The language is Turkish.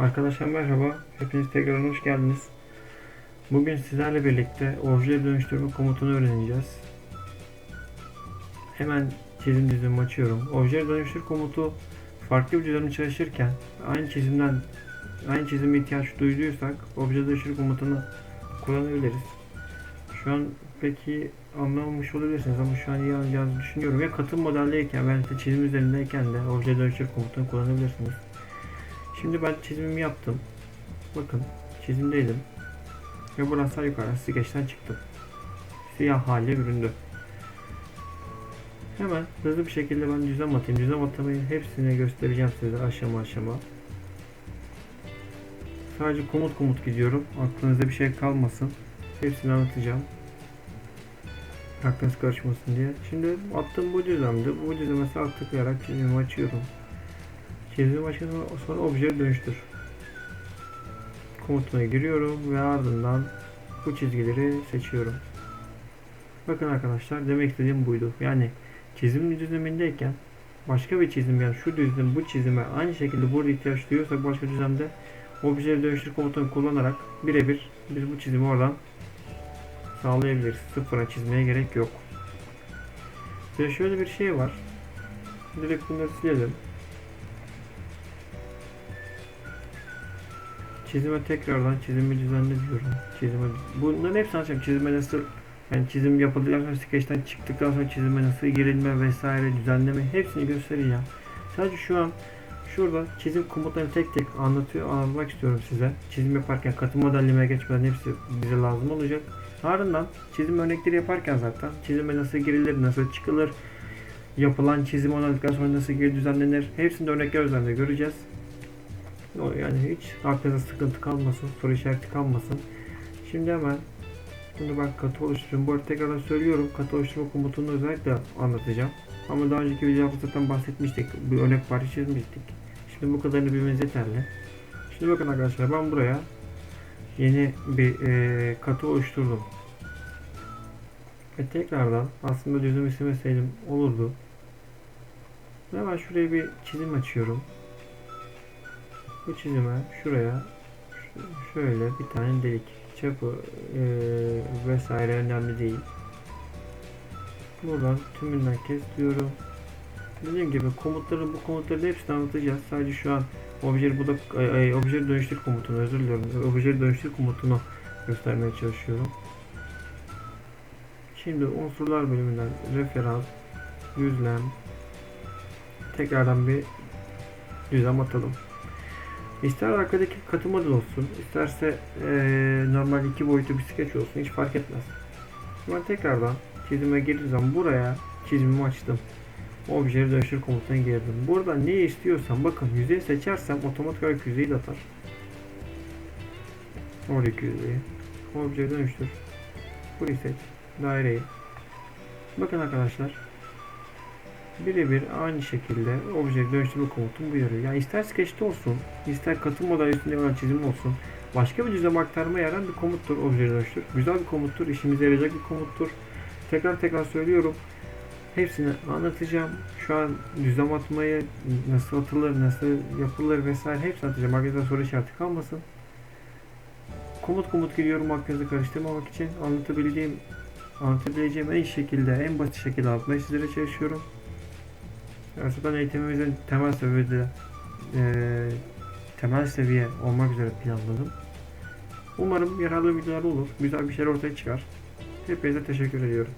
Arkadaşlar merhaba, hepiniz tekrar hoş geldiniz. Bugün sizlerle birlikte obje dönüştürme komutunu öğreneceğiz. Hemen çizim düzlüğümü açıyorum. Obje dönüştür komutu farklı bir düzlemde çalışırken aynı çizime ihtiyaç duyduysak obje dönüştür komutunu kullanabiliriz. Şu an peki anlamamış olabilirsiniz ama şu an iyi anlayacağınızı düşünüyorum. Ya katı modeldeyken veya çizim üzerindeyken de obje dönüştür komutunu kullanabilirsiniz. Şimdi ben çizimimi yaptım. Bakın çizimdeydim. Ve burası yukarı skeçten çıktım. Siyah hale büründü. Hemen hızlı bir şekilde ben düzlem atayım. Düzlem atamayı hepsini göstereceğim size aşama aşama. Sadece komut gidiyorum. Aklınızda bir şey kalmasın. Hepsini anlatacağım. Aklınız karışmasın diye. Şimdi attığım bu düzlemde. Bu düzleme sağ tıklayarak çizimimi açıyorum. Çizimi açıyorum, sonra objeyi dönüştür komutuna giriyorum ve ardından bu çizgileri seçiyorum. Bakın arkadaşlar, demek istediğim buydu. Yani çizim düzlemindeyken başka bir çizim, yani şu düzlem bu çizime aynı şekilde burada ihtiyaç duyuyorsak başka düzlemde objeyi dönüştür komutunu kullanarak birebir biz bu çizimi oradan sağlayabiliriz. Sıfıra çizmeye gerek yok. Ve şöyle bir şey var. Direkt bunları silelim. Çizime tekrardan çizimi düzenle diyorum. Bunların hepsini açacağım. Çizime nasıl, yani çizim yapıldıktan sonra skeçten çıktıktan sonra çizime nasıl girilme vesaire, düzenleme hepsini göstereceğim. Sadece şu an şurada çizim komutlarını tek tek anlatmak istiyorum size. Çizim yaparken katı modellemeye geçmeden hepsi bize lazım olacak. Ardından çizim örnekleri yaparken zaten çizime nasıl girilir, nasıl çıkılır, yapılan çizim onardıktan sonra nasıl geri düzenlenir, hepsini örnekler üzerinde göreceğiz. Yani hiç aklınıza sıkıntı kalmasın, soru işareti kalmasın. Şimdi hemen bunu ben katı oluşturuyorum. Bu arada tekrardan söylüyorum, katı oluşturma komutunu özellikle anlatacağım. Ama daha önceki videoda zaten bahsetmiştik. Bir örnek parça çizmiştik. Şimdi bu kadarını bilmeniz yeterli. Şimdi bakın arkadaşlar, ben buraya yeni bir katı oluşturdum. Ve tekrardan aslında düzlem istemeseydim olurdu. Hemen şuraya bir çizim açıyorum. Bu çizime şuraya şöyle bir tane delik, çapı vesaire önemli değil. Buradan tümünden kes diyorum. Dediğim gibi bu komutları hepsini anlatacağız. Sadece şu an obje dönüştür komutunu, özür diliyorum. Obje dönüştür komutunu göstermeye çalışıyorum. Şimdi unsurlar bölümünden referans, düzlem, tekrardan bir düzlem atalım. İster arkadaki katı model olsun, isterse normal 2 boyutlu bir skeç olsun, hiç fark etmez. Ben tekrardan çizime girdiğim zaman buraya çizimimi açtım. Objeyi dönüştür komutuna girdim. Burada ne istiyorsam, bakın yüzeyi seçersem otomatik olarak yüzeyi de atar. Oradaki yüzeyi. Objeyi dönüştür. Burayı seç. Daireyi. Bakın arkadaşlar, birebir aynı şekilde obje dönüştürme komutum buyuruyor. Yani ister skeçte olsun, ister katı model üstünde olan çizim olsun, başka bir düzleme aktarmaya yarayan bir komuttur obje dönüştür. Güzel bir komuttur, işimize yarayacak bir komuttur. Tekrar söylüyorum. Hepsini anlatacağım. Şu an düzlem atmayı nasıl atılır, nasıl yapılır vesaire hepsini anlatacağım. Arkadaşlar soru işareti kalmasın. Komut giriyorum aklınızı karıştırmamak için. Anlatabileceğim en şekilde, en basit şekilde anlatmaya sizlere çalışıyorum. Zaten eğitimimizin temel seviye olmak üzere planladım. Umarım yararlı videolar olur. Güzel bir şeyler ortaya çıkar. Hepinize teşekkür ediyorum.